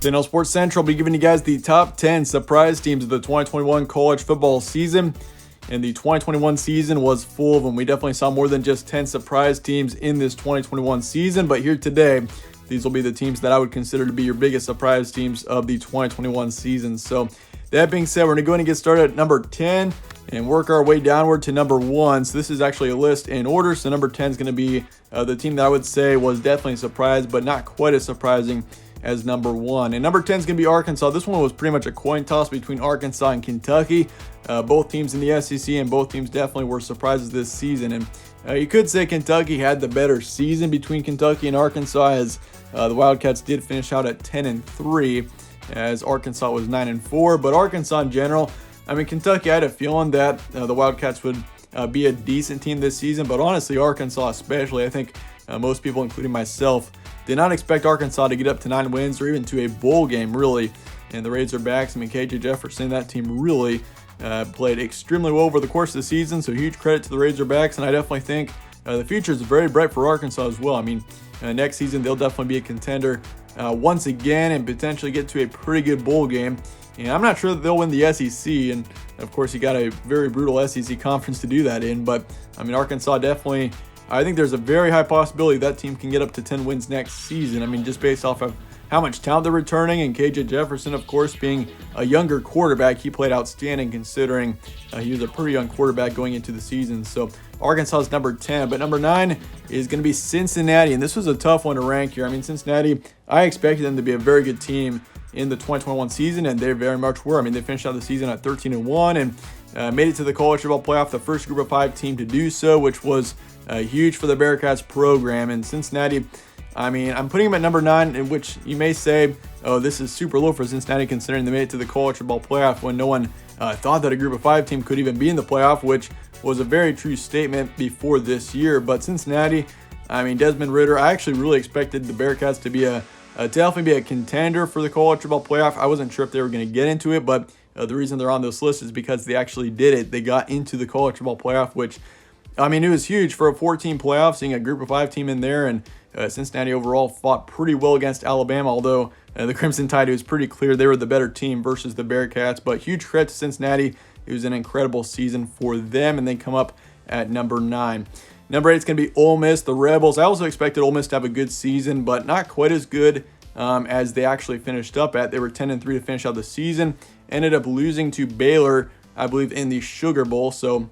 Today on Sports Central, I'll be giving you guys the top 10 surprise teams of the 2021 college football season. And the 2021 season was full of them. We definitely saw more than just 10 surprise teams in this 2021 season. But here today, these will be the teams that I would consider to be your biggest surprise teams of the 2021 season. So that being said, we're going to go ahead and get started at number 10 and work our way downward to number 1. So this is actually a list in order. So number 10 is going to be the team that I would say was definitely a surprise, but not quite as surprising as number 1. And number 10 is going to be Arkansas. This one was pretty much a coin toss between Arkansas and Kentucky. Both teams in the SEC, and both teams definitely were surprises this season. And you could say Kentucky had the better season between Kentucky and Arkansas, as the Wildcats did finish out at 10-3, as Arkansas was 9-4. But Arkansas in general, I mean, Kentucky, I had a feeling that the Wildcats would be a decent team this season, but honestly, Arkansas especially, I think most people, including myself, did not expect Arkansas to get up to 9 wins or even to a bowl game, really. And the Razorbacks, I mean, KJ Jefferson, that team really played extremely well over the course of the season, so huge credit to the Razorbacks, and I definitely think the future is very bright for Arkansas as well. I mean, next season, they'll definitely be a contender once again and potentially get to a pretty good bowl game. And I'm not sure that they'll win the SEC, and of course, you got a very brutal SEC conference to do that in, but I mean, Arkansas definitely, I think there's a very high possibility that team can get up to 10 wins next season. I mean, just based off of how much talent they're returning, and KJ Jefferson, of course, being a younger quarterback, he played outstanding considering he was a pretty young quarterback going into the season. So Arkansas is number 10, but number 9 is going to be Cincinnati, and this was a tough one to rank here. I mean, Cincinnati, I expected them to be a very good team in the 2021 season, and they very much were. I mean, they finished out the season at 13-1 and made it to the college football playoff, the first group of 5 team to do so, which was huge for the Bearcats program. And Cincinnati, I mean, I'm putting them at number 9, in which you may say, oh, this is super low for Cincinnati considering they made it to the college football playoff when no one thought that a group of 5 team could even be in the playoff, which was a very true statement before this year. But Cincinnati, I mean, Desmond Ridder, I actually really expected the Bearcats to be definitely be a contender for the college football playoff. I wasn't sure if they were going to get into it, but the reason they're on this list is because they actually did it. They got into the college football playoff, which, I mean, it was huge for a 14 playoff, seeing a group of 5 team in there, and Cincinnati overall fought pretty well against Alabama, although the Crimson Tide, it was pretty clear they were the better team versus the Bearcats. But huge credit to Cincinnati. It was an incredible season for them, and they come up at number 9. Number 8 is going to be Ole Miss, the Rebels. I also expected Ole Miss to have a good season, but not quite as good as they actually finished up at. They were 10-3 to finish out the season. Ended up losing to Baylor, I believe, in the Sugar Bowl. So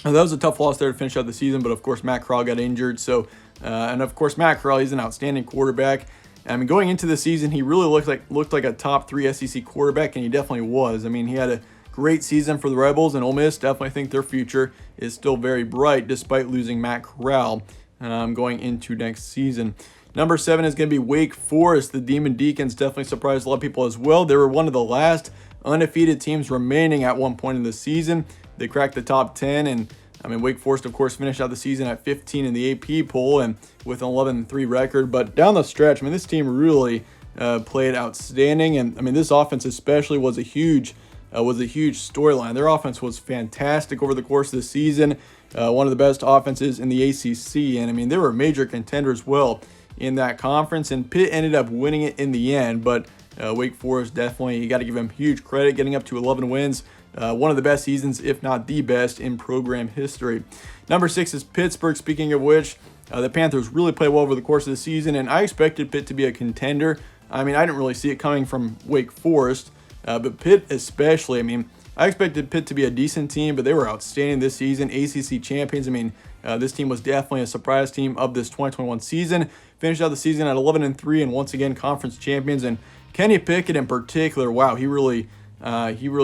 that was a tough loss there to finish out the season, but of course, Matt Corral got injured. So, and of course, Matt Corral, he's an outstanding quarterback. I mean, going into the season, he really looked like a top 3 SEC quarterback, and he definitely was. I mean, he had a great season for the Rebels, and Ole Miss definitely think their future is still very bright despite losing Matt Corral going into next season. Number 7 is going to be Wake Forest. The Demon Deacons definitely surprised a lot of people as well. They were one of the last undefeated teams remaining at one point in the season. They cracked the top 10, and I mean, Wake Forest, of course, finished out the season at 15 in the AP poll and with an 11-3 record. But down the stretch, I mean, this team really played outstanding, and I mean, this offense especially was a huge storyline. Their offense was fantastic over the course of the season. One of the best offenses in the ACC, and I mean, they were a major contender as well in that conference, and Pitt ended up winning it in the end. But Wake Forest, definitely, you got to give them huge credit, getting up to 11 wins. One of the best seasons, if not the best, in program history. Number 6 is Pittsburgh. Speaking of which, the Panthers really played well over the course of the season, and I expected Pitt to be a contender. I mean, I didn't really see it coming from Wake Forest, but Pitt especially. I mean, I expected Pitt to be a decent team, but they were outstanding this season. ACC champions. I mean, this team was definitely a surprise team of this 2021 season. Finished out the season at 11-3, and once again, conference champions. And Kenny Pickett in particular, wow, he really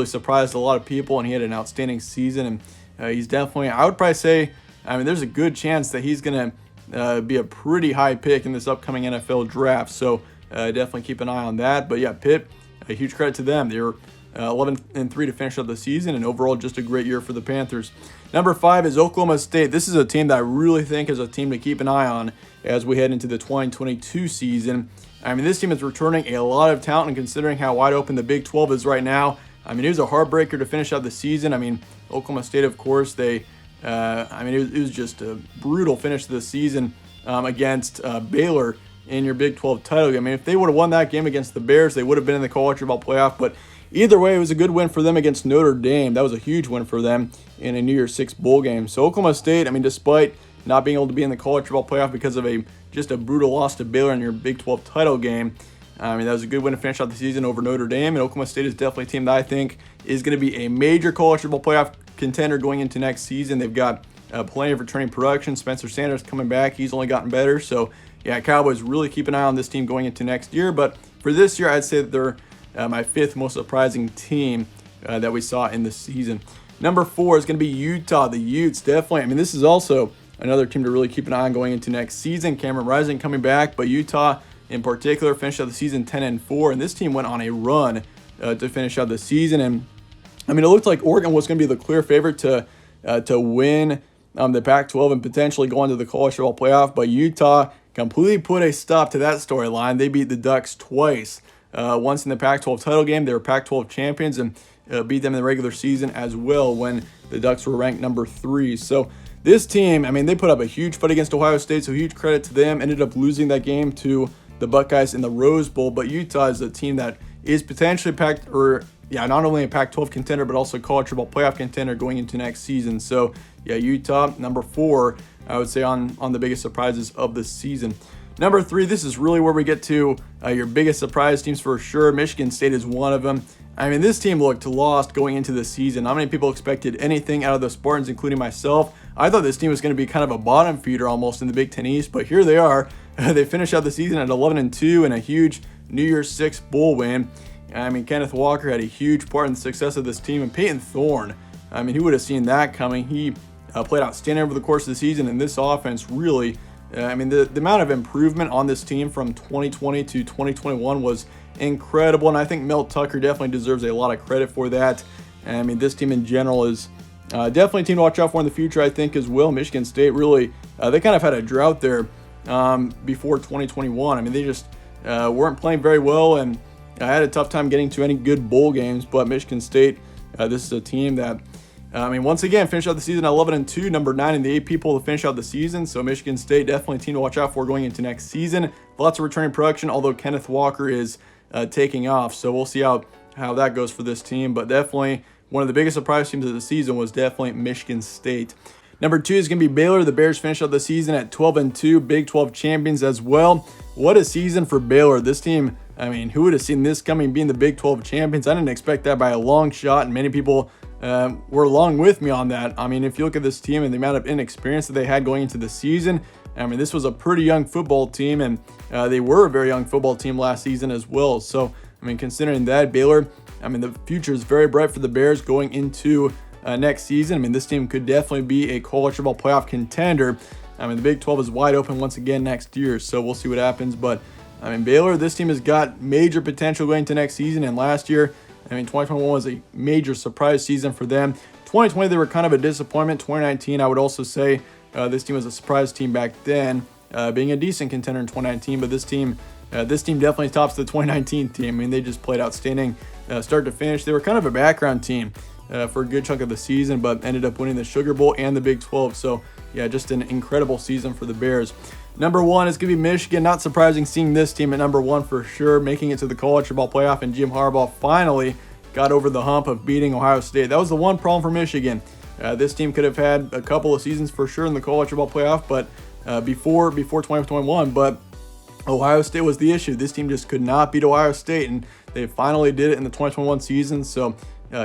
surprised a lot of people, and he had an outstanding season. And he's definitely, I would probably say, I mean, there's a good chance that he's going to be a pretty high pick in this upcoming NFL draft. So definitely keep an eye on that. But yeah, Pitt, a huge credit to them. They were 11-3 to finish out the season, and overall just a great year for the Panthers. Number 5 is Oklahoma State. This is a team that I really think is a team to keep an eye on as we head into the 2022 season. I mean, this team is returning a lot of talent, and considering how wide open the Big 12 is right now, I mean, it was a heartbreaker to finish out the season. I mean, Oklahoma State, of course, it was just a brutal finish to the season against Baylor in your Big 12 title game. I mean, if they would have won that game against the Bears, they would have been in the college football playoff. But either way, it was a good win for them against Notre Dame. That was a huge win for them in a New Year's Six bowl game. So Oklahoma State, I mean, despite not being able to be in the college football playoff because of just a brutal loss to Baylor in your Big 12 title game, I mean, that was a good win to finish out the season over Notre Dame. And Oklahoma State is definitely a team that I think is going to be a major college football playoff contender going into next season. They've got plenty of returning production. Spencer Sanders coming back. He's only gotten better. So, yeah, Cowboys really keep an eye on this team going into next year. But for this year, I'd say that they're my fifth most surprising team that we saw in the season. Number 4 is going to be Utah. The Utes, definitely. I mean, this is also another team to really keep an eye on going into next season. Cameron Rising coming back, but Utah in particular finished out the season 10-4, and this team went on a run to finish out the season. And I mean, it looked like Oregon was going to be the clear favorite to win the Pac-12 and potentially go into the college football playoff, but Utah completely put a stop to that storyline. They beat the Ducks twice. Once in the Pac-12 title game, they were Pac-12 champions, and beat them in the regular season as well when the Ducks were ranked number 3. So this team, I mean, they put up a huge fight against Ohio State, so huge credit to them. Ended up losing that game to the Buckeyes in the Rose Bowl, but Utah is a team that is potentially not only a Pac-12 contender, but also college football playoff contender going into next season. So yeah, Utah, number 4, I would say on the biggest surprises of the season. Number 3, this is really where we get to your biggest surprise teams for sure. Michigan State is one of them. I mean, this team looked lost going into the season. Not many people expected anything out of the Spartans, including myself. I thought this team was going to be kind of a bottom feeder almost in the Big Ten East, but here they are. They finished out the season at 11-2 and a huge New Year's Six bowl win. I mean, Kenneth Walker had a huge part in the success of this team, and Peyton Thorne, I mean, who would have seen that coming? He played outstanding over the course of the season, and this offense really, I mean, the amount of improvement on this team from 2020 to 2021 was incredible, and I think Mel Tucker definitely deserves a lot of credit for that. And I mean, this team in general is definitely a team to watch out for in the future, I think, as well. Michigan State really, they kind of had a drought there before 2021. I mean, they just weren't playing very well, and I had a tough time getting to any good bowl games. But Michigan State, this is a team that, I mean, once again, finished out the season at 11-2, number 9 in the AP poll to finish out the season. So Michigan State, definitely a team to watch out for going into next season. Lots of returning production, although Kenneth Walker is taking off. So we'll see how that goes for this team. But definitely one of the biggest surprise teams of the season was definitely Michigan State. Number 2 is going to be Baylor. The Bears finished out the season at 12-2, Big 12 champions as well. What a season for Baylor. This team, I mean, who would have seen this coming, being the Big 12 champions? I didn't expect that by a long shot, and many people were along with me on that. I mean, if you look at this team and the amount of inexperience that they had going into the season, I mean, this was a pretty young football team, and they were a very young football team last season as well. So, I mean, considering that, Baylor, I mean, the future is very bright for the Bears going into next season. I mean, this team could definitely be a college football playoff contender. I mean, the Big 12 is wide open once again next year, so we'll see what happens. But, I mean, Baylor, this team has got major potential going into next season, and last year, I mean, 2021 was a major surprise season for them. 2020, they were kind of a disappointment. 2019, I would also say this team was a surprise team back then, being a decent contender in 2019. But this team definitely tops the 2019 team. I mean, they just played outstanding start to finish. They were kind of a background team for a good chunk of the season, but ended up winning the Sugar Bowl and the Big 12. So, yeah, just an incredible season for the Bears. Number 1 is going to be Michigan. Not surprising seeing this team at number 1 for sure, making it to the college football playoff, and Jim Harbaugh finally got over the hump of beating Ohio State. That was the one problem for Michigan. This team could have had a couple of seasons for sure in the college football playoff, but before 2021, but Ohio State was the issue. This team just could not beat Ohio State, and they finally did it in the 2021 season. So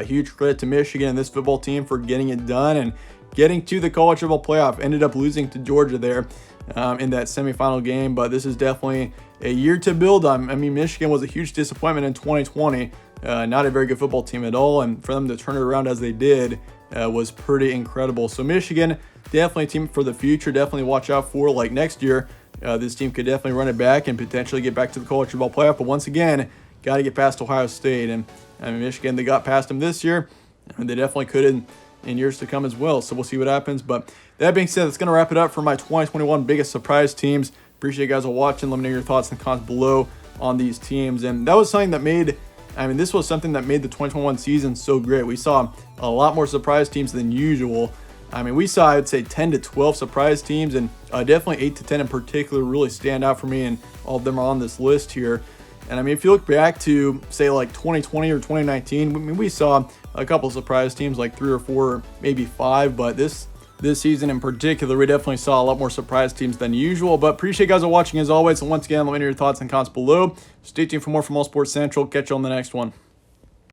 huge credit to Michigan and this football team for getting it done and getting to the college football playoff. Ended up losing to Georgia there in that semifinal game, but this is definitely a year to build on. I mean, Michigan was a huge disappointment in 2020. Not a very good football team at all, and for them to turn it around as they did was pretty incredible. So Michigan, definitely a team for the future. Definitely watch out for, like, next year. This team could definitely run it back and potentially get back to the college football playoff. But once again, got to get past Ohio State. And I mean, Michigan, they got past them this year, and they definitely could in years to come as well. So we'll see what happens. But that being said, that's going to wrap it up for my 2021 biggest surprise teams. Appreciate you guys all watching. Let me know your thoughts and comments below on these teams. And that was something that this was something that made the 2021 season so great. We saw a lot more surprise teams than usual. I mean, we saw, I'd say, 10 to 12 surprise teams, and definitely 8 to 10 in particular really stand out for me, and all of them are on this list here. And I mean, if you look back to, say, like 2020 or 2019, I mean, we saw a couple surprise teams, like 3 or 4, or maybe 5, but this season in particular, we definitely saw a lot more surprise teams than usual. But appreciate you guys watching as always, and once again, let me know your thoughts and comments below. Stay tuned for more from All Sports Central. Catch you on the next one.